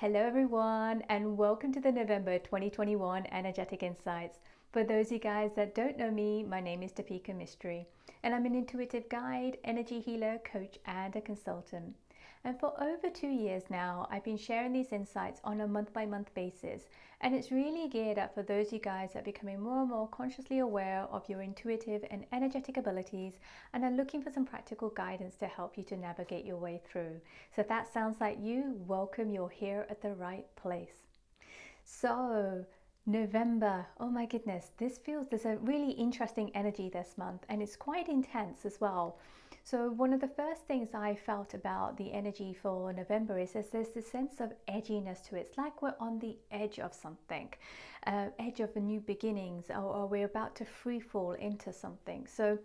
Hello, everyone, and welcome to the November 2021 Energetic Insights. For those of you guys that don't know me, my name is Depika Mystery, and I'm an intuitive guide, energy healer, coach, and a consultant. And for over 2 years now, I've been sharing these insights on a month-by-month basis, and it's really geared up for those of you guys that are becoming more and more consciously aware of your intuitive and energetic abilities and are looking for some practical guidance to help you to navigate your way through. So if that sounds like you, welcome, you're here at the right place. So November, oh my goodness, there's a really interesting energy this month, and it's quite intense as well. So one of the first things I felt about the energy for November is there's this sense of edginess to it. It's like we're on the edge of something, edge of a new beginnings, or we're about to free fall into something. So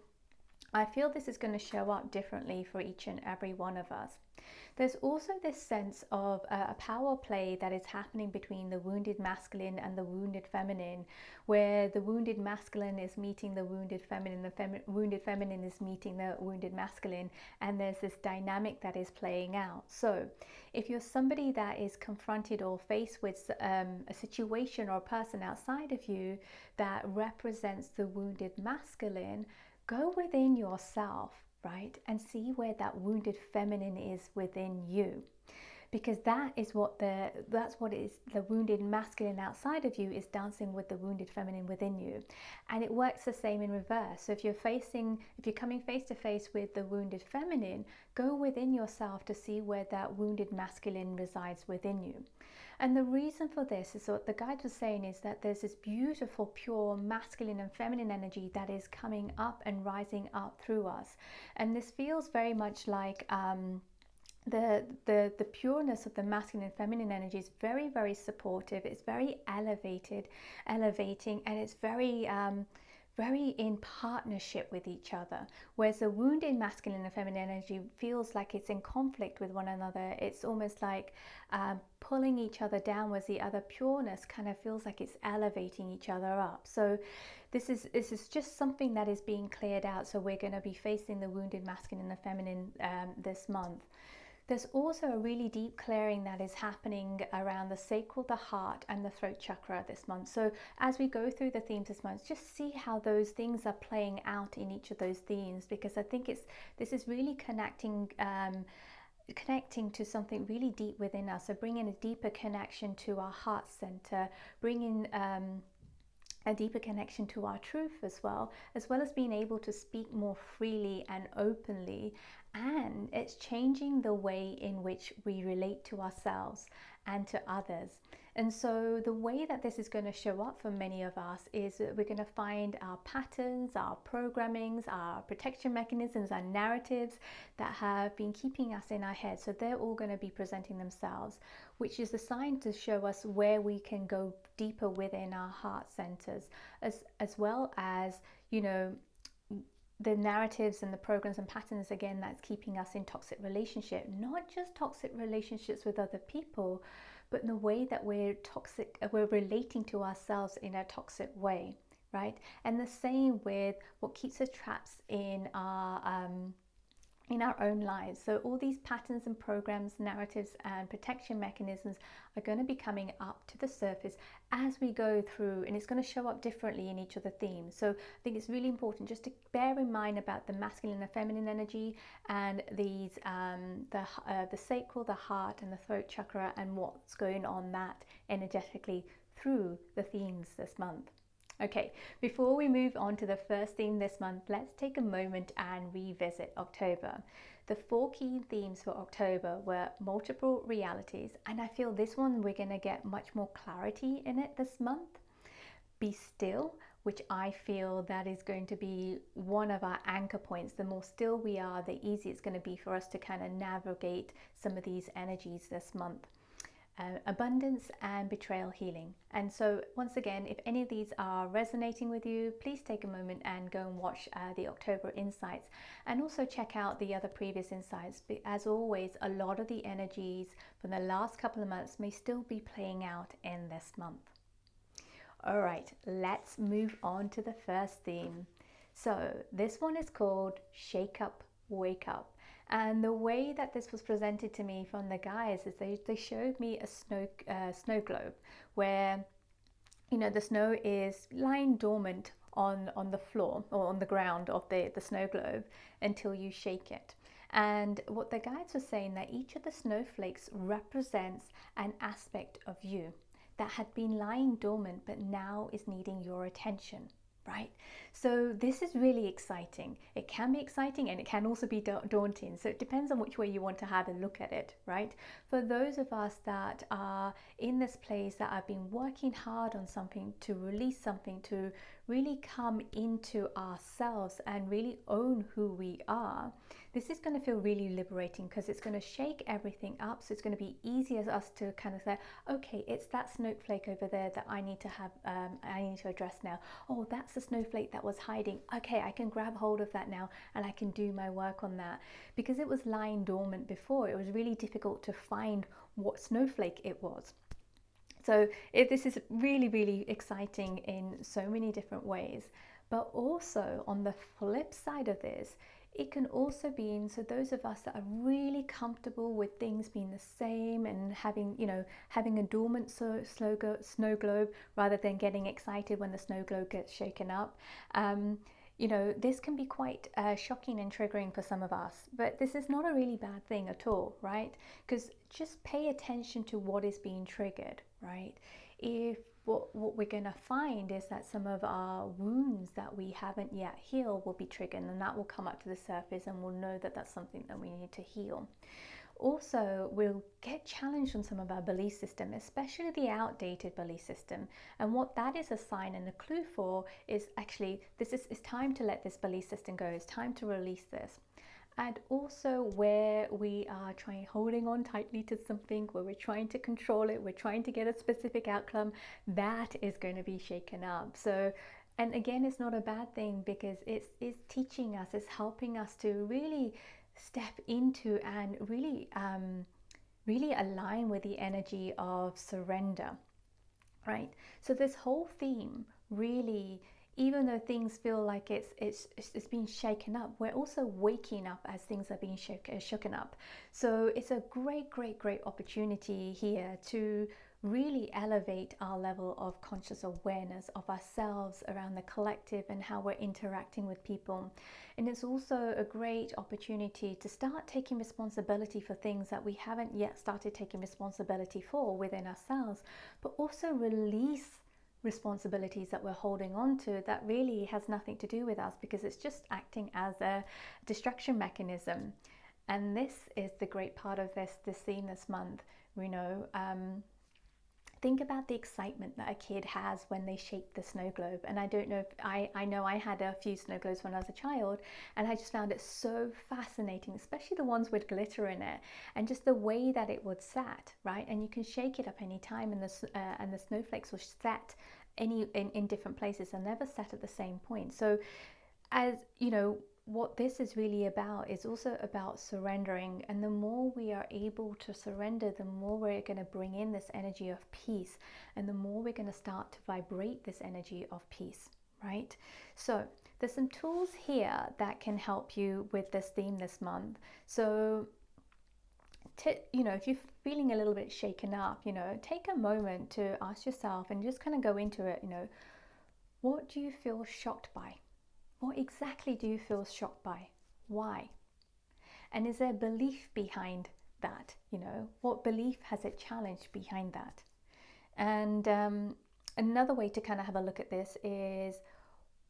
I feel this is going to show up differently for each and every one of us. There's also this sense of a power play that is happening between the wounded masculine and the wounded feminine, where the wounded masculine is meeting the wounded feminine, the wounded feminine is meeting the wounded masculine, and there's this dynamic that is playing out. So if you're somebody that is confronted or faced with a situation or a person outside of you that represents the wounded masculine, go within yourself, right, and see where that wounded feminine is within you, because that's what is the wounded masculine outside of you is dancing with the wounded feminine within you. And it works the same in reverse. So if you're coming face to face with the wounded feminine, go within yourself to see where that wounded masculine resides within you. And the reason for this is what the guide was saying is that there's this beautiful, pure masculine and feminine energy that is coming up and rising up through us. And this feels very much like the pureness of the masculine and feminine energy is very, very supportive. It's very elevating, and it's very in partnership with each other. Whereas the wounded masculine and feminine energy feels like it's in conflict with one another. It's almost like pulling each other down, whereas the other pureness kind of feels like it's elevating each other up. So this is just something that is being cleared out. So we're going to be facing the wounded masculine and the feminine this month. There's also a really deep clearing that is happening around the sacral, the heart, and the throat chakra this month. So as we go through the themes this month, just see how those things are playing out in each of those themes, because I think this is really connecting to something really deep within us. So bringing a deeper connection to our heart center, bringing a deeper connection to our truth as well as being able to speak more freely and openly. And it's changing the way in which we relate to ourselves and to others. And so the way that this is going to show up for many of us is that we're going to find our patterns, our programmings, our protection mechanisms, our narratives that have been keeping us in our head. So they're all going to be presenting themselves, which is a sign to show us where we can go deeper within our heart centers, as well as, the narratives and the programs and patterns, again, that's keeping us in toxic relationship, not just toxic relationships with other people, but in the way that we're relating to ourselves in a toxic way, right? And the same with what keeps us trapped in our own lives. So all these patterns and programs, narratives, and protection mechanisms are going to be coming up to the surface as we go through, and it's going to show up differently in each of the themes. So I think it's really important just to bear in mind about the masculine and feminine energy, and these the sacral, the heart, and the throat chakra, and what's going on that energetically through the themes this month. Okay, before we move on to the first theme this month, let's take a moment and revisit October. The 4 key themes for October were multiple realities, and I feel this one we're going to get much more clarity in it this month. Be still, which I feel that is going to be one of our anchor points. The more still we are, the easier it's going to be for us to kind of navigate some of these energies this month. Abundance and betrayal healing. And so once again, if any of these are resonating with you, please take a moment and go and watch the October insights, and also check out the other previous insights. But as always, a lot of the energies from the last couple of months may still be playing out in this month. All right, let's move on to the first theme. So this one is called Shake Up, Wake Up. And the way that this was presented to me from the guys is they showed me a snow globe where, you know, the snow is lying dormant on the floor or on the ground of the snow globe until you shake it. And what the guides were saying, that each of the snowflakes represents an aspect of you that had been lying dormant but now is needing your attention, right? So this is really exciting. It can be exciting and it can also be daunting. So it depends on which way you want to have a look at it, right? For those of us that are in this place that have been working hard on something, to release something, to really come into ourselves and really own who we are, this is going to feel really liberating because it's going to shake everything up. So it's going to be easier for us to kind of say, okay, it's that snowflake over there that I need to have, I need to address now. Oh, that's the snowflake that was hiding. Okay, I can grab hold of that now and I can do my work on that. Because it was lying dormant before, it was really difficult to find what snowflake it was. So this is really, really exciting in so many different ways. But also on the flip side of this, it can also be, so those of us that are really comfortable with things being the same and having, you know, having a dormant snow globe rather than getting excited when the snow globe gets shaken up. You know, this can be quite shocking and triggering for some of us, but this is not a really bad thing at all, right? Because just pay attention to what is being triggered, right? If what we're going to find is that some of our wounds that we haven't yet healed will be triggered, and that will come up to the surface and we'll know that that's something that we need to heal. Also, we'll get challenged on some of our belief system, especially the outdated belief system. And what that is a sign and a clue for is actually this is it's time to let this belief system go. It's time to release this. And also where we are holding on tightly to something, where we're trying to control it, we're trying to get a specific outcome, that is going to be shaken up. So, and again, it's not a bad thing because it's teaching us, it's helping us to really step into and really, really align with the energy of surrender, right? So this whole theme really, even though things feel like it's being shaken up, we're also waking up as things are being shaken up. So it's a great opportunity here to really elevate our level of conscious awareness of ourselves around the collective and how we're interacting with people. And it's also a great opportunity to start taking responsibility for things that we haven't yet started taking responsibility for within ourselves, but also release responsibilities that we're holding on to that really has nothing to do with us because it's just acting as a distraction mechanism. And this is the great part of this theme this month. You know, think about the excitement that a kid has when they shake the snow globe. And I don't know if I know I had a few snow globes when I was a child, and I just found it so fascinating, especially the ones with glitter in it, and just the way that it would set, right? And you can shake it up any time, and the snowflakes will set in different places and never set at the same point. So, as you know, what this is really about is also about surrendering. And the more we are able to surrender, the more we're going to bring in this energy of peace, and the more we're going to start to vibrate this energy of peace, right? So there's some tools here that can help you with this theme this month. So you know, if you're feeling a little bit shaken up, you know, take a moment to ask yourself and just kind of go into it, you know, what do you feel shocked by? What exactly do you feel shocked by? Why? And is there belief behind that? You know, what belief has it challenged behind that? And another way to kind of have a look at this is,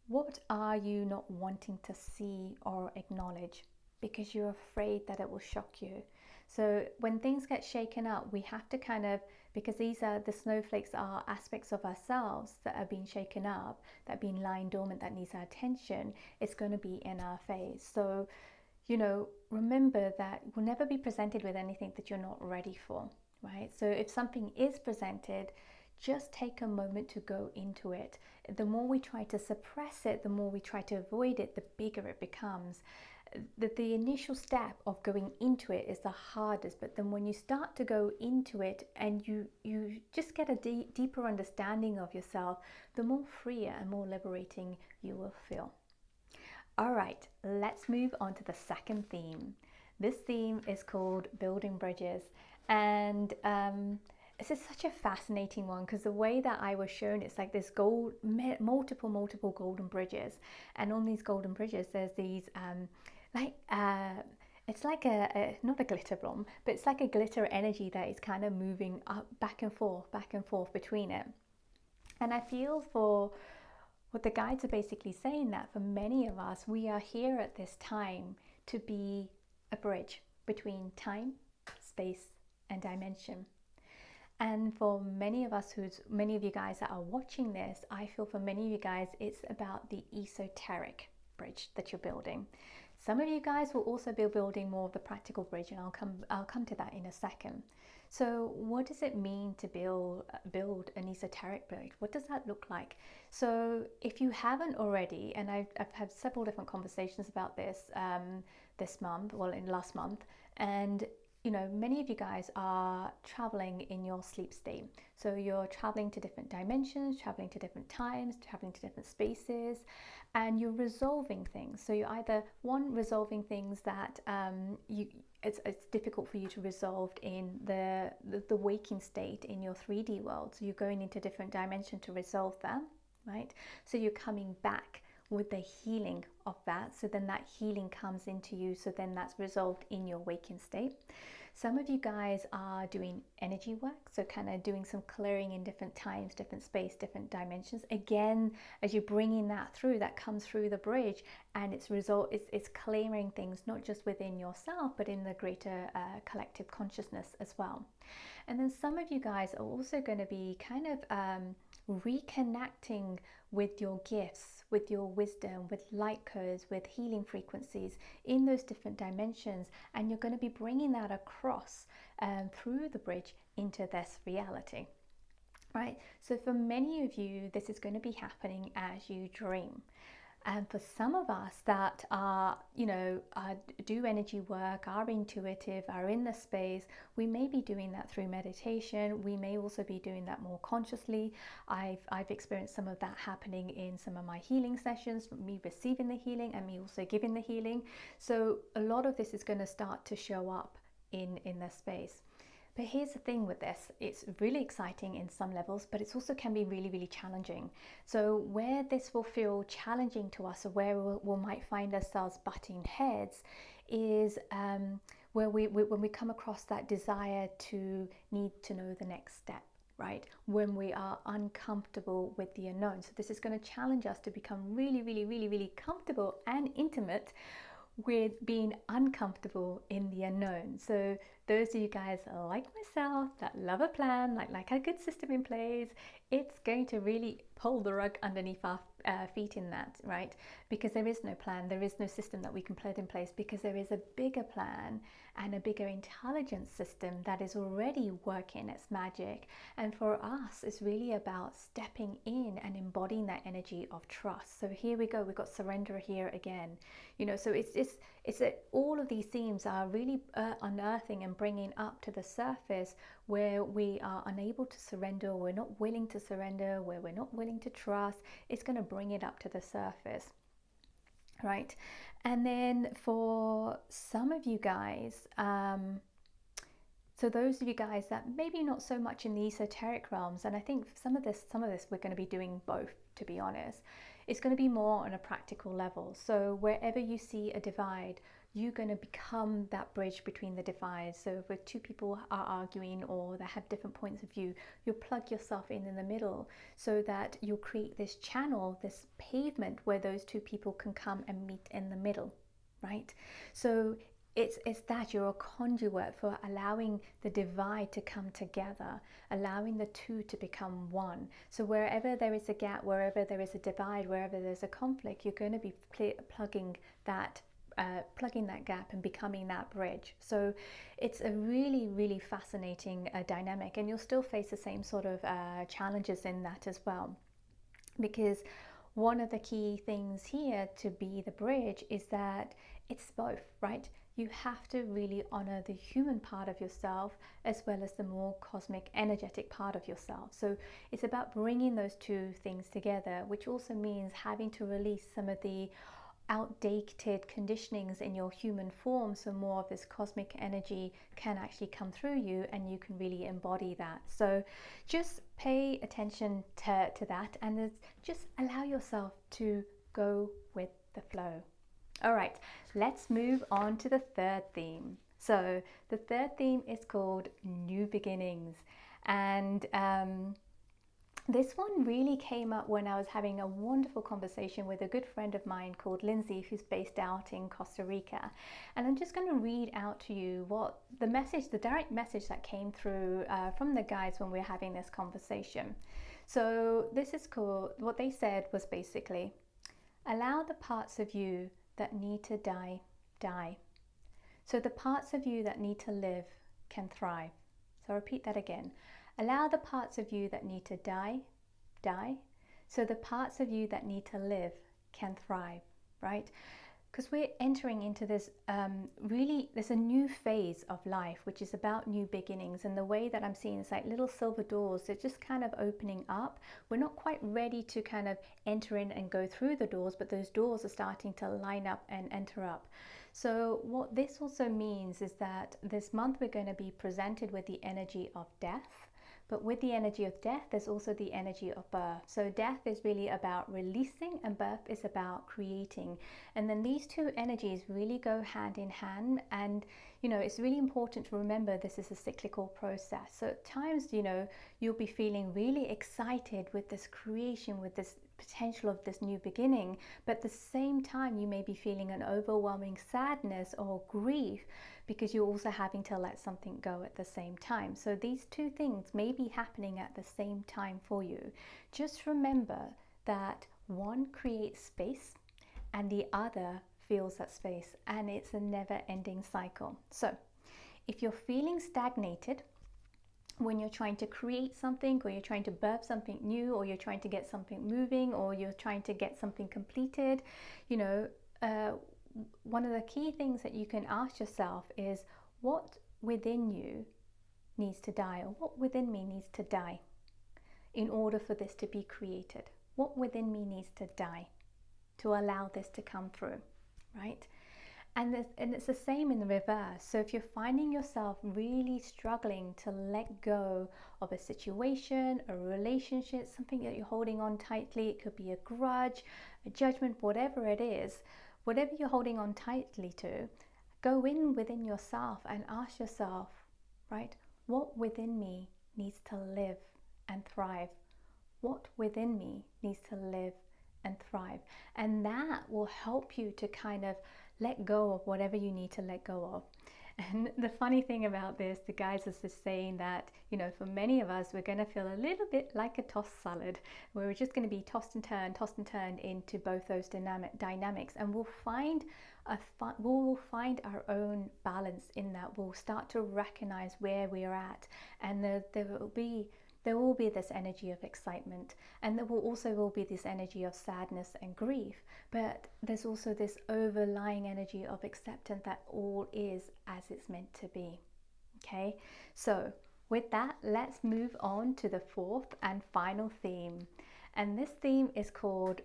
what are you not wanting to see or acknowledge because you're afraid that it will shock you? So when things get shaken up, we have to kind of, because these are the snowflakes are aspects of ourselves that are being shaken up, that are being lying dormant, that needs our attention, it's going to be in our face. So, you know, remember that we'll never be presented with anything that you're not ready for, right? So if something is presented, just take a moment to go into it. The more we try to suppress it, the more we try to avoid it, the bigger it becomes. The initial step of going into it is the hardest, but then when you start to go into it and you just get a deeper understanding of yourself, the more freer and more liberating you will feel. All right, let's move on to the second theme. This theme is called Building Bridges. And this is such a fascinating one because the way that I was shown, it's like this multiple golden bridges. And on these golden bridges, there's these like it's like not a glitter bomb, but it's like a glitter energy that is kind of moving up, back and forth between it. And I feel for what the guides are basically saying, that for many of us, we are here at this time to be a bridge between time, space, and dimension. And for many of us, many of you guys that are watching this, I feel for many of you guys, it's about the esoteric bridge that you're building. Some of you guys will also be building more of the practical bridge, and I'll come to that in a second. So what does it mean to build an esoteric bridge? What does that look like? So if you haven't already, and I've had several different conversations about this this month, well, in last month, and you know, many of you guys are traveling in your sleep state. So you're traveling to different dimensions, traveling to different times, traveling to different spaces, and you're resolving things. So you're either resolving things that it's difficult for you to resolve in the waking state in your 3D world. So you're going into different dimension to resolve that, right? So you're coming back with the healing of that. So then that healing comes into you. So then that's resolved in your waking state. Some of you guys are doing energy work, so kind of doing some clearing in different times, different space, different dimensions. Again, as you're bringing that through, that comes through the bridge, and it's clearing things not just within yourself, but in the greater collective consciousness as well. And then some of you guys are also going to be kind of reconnecting with your gifts, with your wisdom, with light codes, with healing frequencies in those different dimensions, and you're going to be bringing that across through the bridge into this reality, right? So for many of you, this is going to be happening as you dream. And for some of us that are, do energy work, are intuitive, are in the space, we may be doing that through meditation. We may also be doing that more consciously. I've experienced some of that happening in some of my healing sessions, me receiving the healing and me also giving the healing. So a lot of this is going to start to show up in this space. But here's the thing with this, it's really exciting in some levels, but it also can be really, really challenging. So where this will feel challenging to us, or where we might find ourselves butting heads, is when we come across that desire to need to know the next step, right? When we are uncomfortable with the unknown. So this is going to challenge us to become really, really, really, really comfortable and intimate with being uncomfortable in the unknown. So those of you guys like myself that love a plan, like a good system in place, it's going to really pull the rug underneath our feet in that, right? Because there is no plan, there is no system that we can put in place, because there is a bigger plan and a bigger intelligence system that is already working its magic. And for us, it's really about stepping in and embodying that energy of trust. So here we go, we've got surrender here again. So it's all of these themes are really unearthing and bringing up to the surface where we are unable to surrender, we're not willing to surrender, where we're not willing to trust. It's going to bring it up to the surface, right? And then for some of you guys, so those of you guys that maybe not so much in the esoteric realms, and I think some of this we're going to be doing both, to be honest. It's going to be more on a practical level. So wherever you see a divide, you're going to become that bridge between the divides. So if two people are arguing or they have different points of view, you'll plug yourself in the middle, so that you'll create this channel, this pavement where those two people can come and meet in the middle, right? So it's that you're a conduit for allowing the divide to come together, allowing the two to become one. So wherever there is a gap, wherever there is a divide, wherever there's a conflict, you're going to be plugging that gap and becoming that bridge. So it's a really, really fascinating dynamic, and you'll still face the same sort of challenges in that as well, because one of the key things here to be the bridge is that it's both, right? You have to really honor the human part of yourself as well as the more cosmic, energetic part of yourself. So it's about bringing those two things together, which also means having to release some of the outdated conditionings in your human form, so more of this cosmic energy can actually come through you and you can really embody that. So just pay attention to that, and just allow yourself to go with the flow. All right, let's move on to the third theme. So the third theme is called New Beginnings, and this one really came up when I was having a wonderful conversation with a good friend of mine called Lindsay, who's based out in Costa Rica. And I'm just going to read out to you what the message, the direct message that came through from the guys when we were having this conversation. So this is called, what they said was basically, allow the parts of you that need to die, die. So the parts of you that need to live can thrive. So I'll repeat that again. Allow the parts of you that need to die, die, so the parts of you that need to live can thrive, right? Because we're entering into this, really, there's a new phase of life, which is about new beginnings. And the way that I'm seeing it's like little silver doors, they're just kind of opening up. We're not quite ready to kind of enter in and go through the doors, but those doors are starting to line up and enter up. So what this also means is that this month we're going to be presented with the energy of death. But with the energy of death, there's also the energy of birth. So death is really about releasing and birth is about creating. And then these two energies really go hand in hand. And, you know, it's really important to remember this is a cyclical process. So at times, you know, you'll be feeling really excited with this creation, with this potential of this new beginning. But at the same time, you may be feeling an overwhelming sadness or grief, because you're also having to let something go at the same time. So these two things may be happening at the same time for you. Just remember that one creates space and the other fills that space, and it's a never-ending cycle. So if you're feeling stagnated when you're trying to create something, or you're trying to birth something new, or you're trying to get something moving, or you're trying to get something completed, you know, one of the key things that you can ask yourself is, what within you needs to die, or what within me needs to die in order for this to be created? What within me needs to die to allow this to come through, right? And it's the same in the reverse. So if you're finding yourself really struggling to let go of a situation, a relationship, something that you're holding on tightly, it could be a grudge, a judgment, whatever it is, whatever you're holding on tightly to, go in within yourself and ask yourself, right, what within me needs to live and thrive? What within me needs to live and thrive? And that will help you to kind of let go of whatever you need to let go of. And the funny thing about this, the guys is just saying that, you know, for many of us, we're going to feel a little bit like a tossed salad, where we're just going to be tossed and turned into both those dynamics, and we'll find our own balance in that. We'll start to recognize where we are at, and there will be this energy of excitement, and there will be this energy of sadness and grief, but there's also this overlying energy of acceptance that all is as it's meant to be. Okay, so with that, let's move on to the fourth and final theme, and this theme is called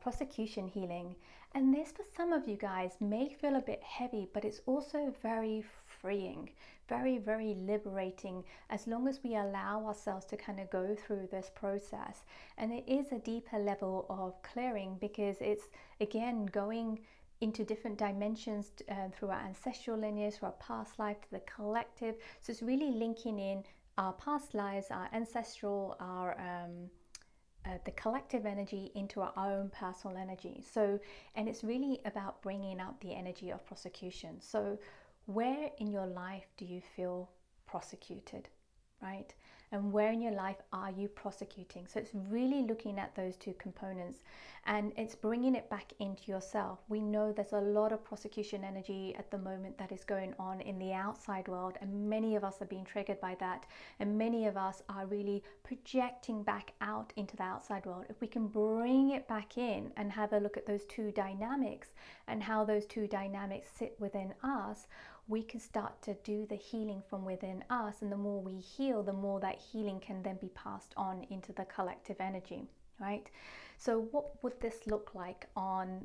Prosecution Healing. And this, for some of you guys, may feel a bit heavy, but it's also very freeing, very, very liberating, as long as we allow ourselves to kind of go through this process. And it is a deeper level of clearing, because it's, again, going into different dimensions through our ancestral lineage, through our past life, to the collective. So it's really linking in our past lives, our ancestral, our the collective energy into our own personal energy. So, and it's really about bringing out the energy of prosecution. So where in your life do you feel prosecuted, right? And where in your life are you prosecuting? So it's really looking at those two components, and it's bringing it back into yourself. We know there's a lot of prosecution energy at the moment that is going on in the outside world, and many of us are being triggered by that, and many of us are really projecting back out into the outside world. If we can bring it back in and have a look at those two dynamics and how those two dynamics sit within us, we can start to do the healing from within us. And the more we heal, the more that healing can then be passed on into the collective energy. right? So what would this look like on,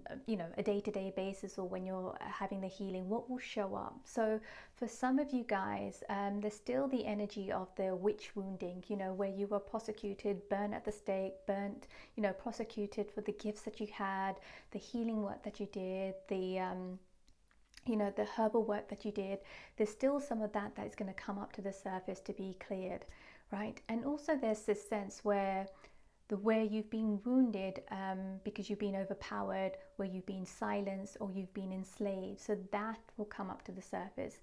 a day-to-day basis, or when you're having the healing? What will show up? So for some of you guys, there's still the energy of the witch wounding, where you were prosecuted, burnt at the stake, burnt, prosecuted for the gifts that you had, the healing work that you did, the the herbal work that you did. There's still some of that is going to come up to the surface to be cleared, right? And also there's this sense where you've been wounded because you've been overpowered, where you've been silenced, or you've been enslaved. So that will come up to the surface.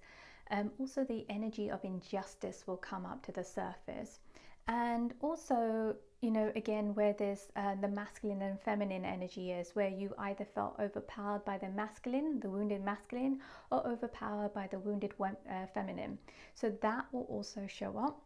Also the energy of injustice will come up to the surface. And also, again, where there's the masculine and feminine energy is, where you either felt overpowered by the masculine, the wounded masculine, or overpowered by the wounded feminine. So that will also show up.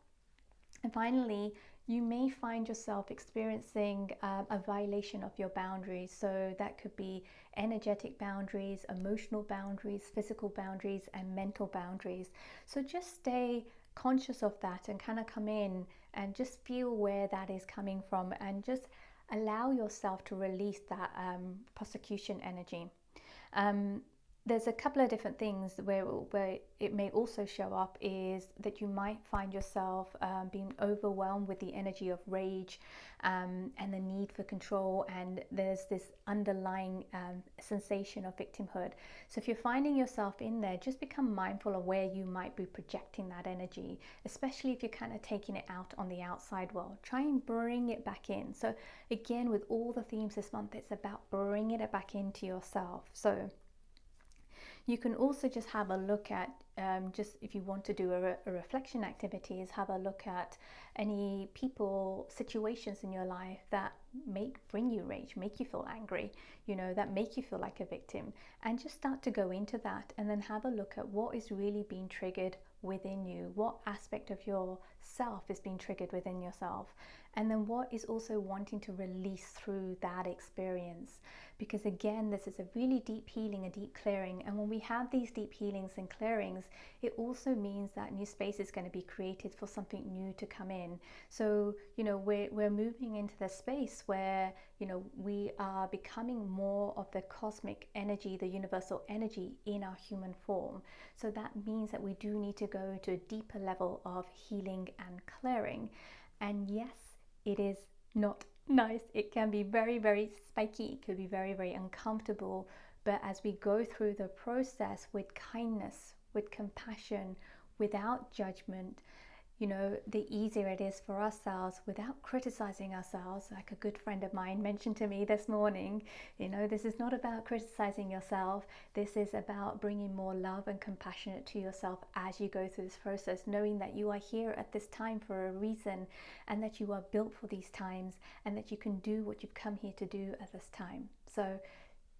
And finally, you may find yourself experiencing a violation of your boundaries. So that could be energetic boundaries, emotional boundaries, physical boundaries, and mental boundaries. So just stay conscious of that and kind of come in and just feel where that is coming from, and just allow yourself to release that prosecution energy. There's a couple of different things where it may also show up, is that you might find yourself being overwhelmed with the energy of rage and the need for control, and there's this underlying sensation of victimhood. So if you're finding yourself in there, just become mindful of where you might be projecting that energy, especially if you're kind of taking it out on the outside world. Try and bring it back in. So again, with all the themes this month, it's about bringing it back into yourself. So you can also just have a look at, just if you want to do a reflection activity, is have a look at any people, situations in your life that bring you rage, make you feel angry, that make you feel like a victim, and just start to go into that, and then have a look at what is really being triggered within you, what aspect of yourself is being triggered within yourself, and then what is also wanting to release through that experience. Because again, this is a really deep healing, a deep clearing, and when we have these deep healings and clearings, it also means that new space is going to be created for something new to come in. So we're moving into the space where we are becoming more of the cosmic energy, the universal energy in our human form. So that means that we do need to go to a deeper level of healing and clearing. And yes, it is not nice. It can be very, very spiky. It could be very, very uncomfortable. But as we go through the process with kindness, with compassion, without judgment, the easier it is for ourselves, without criticizing ourselves. Like a good friend of mine mentioned to me this morning, this is not about criticizing yourself. This is about bringing more love and compassion to yourself as you go through this process, knowing that you are here at this time for a reason, and that you are built for these times, and that you can do what you've come here to do at this time. So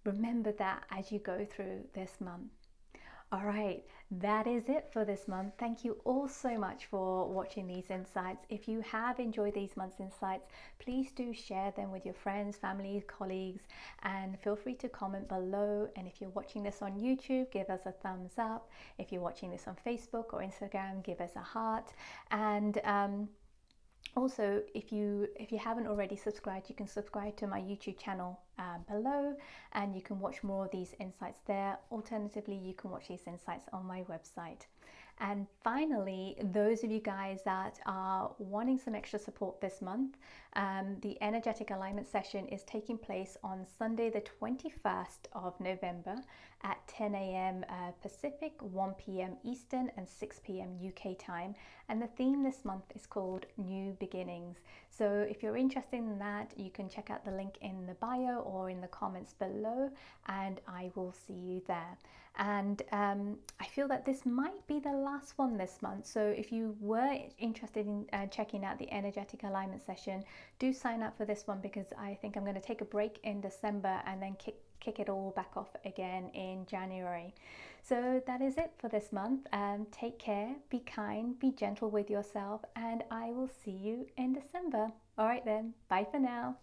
remember that as you go through this month. All right, that is it for this month. Thank you all so much for watching these insights. If you have enjoyed these month's insights, please do share them with your friends, family, colleagues, and feel free to comment below. And if you're watching this on YouTube, give us a thumbs up. If you're watching this on Facebook or Instagram, give us a heart. And also, if you haven't already subscribed, you can subscribe to my YouTube channel below, and you can watch more of these insights there. Alternatively, you can watch these insights on my website. And finally, those of you guys that are wanting some extra support this month, the energetic alignment session is taking place on Sunday the 21st of November at 10 a.m. Pacific, 1 p.m. Eastern, and 6 p.m. UK time. And the theme this month is called New Beginnings. So if you're interested in that, you can check out the link in the bio or in the comments below, and I will see you there. And I feel that this might be the last one this month. So if you were interested in checking out the energetic alignment session, do sign up for this one, because I think I'm going to take a break in December and then kick it all back off again in January. So that is it for this month. Take care, be kind, be gentle with yourself, and I will see you in December. All right then, bye for now.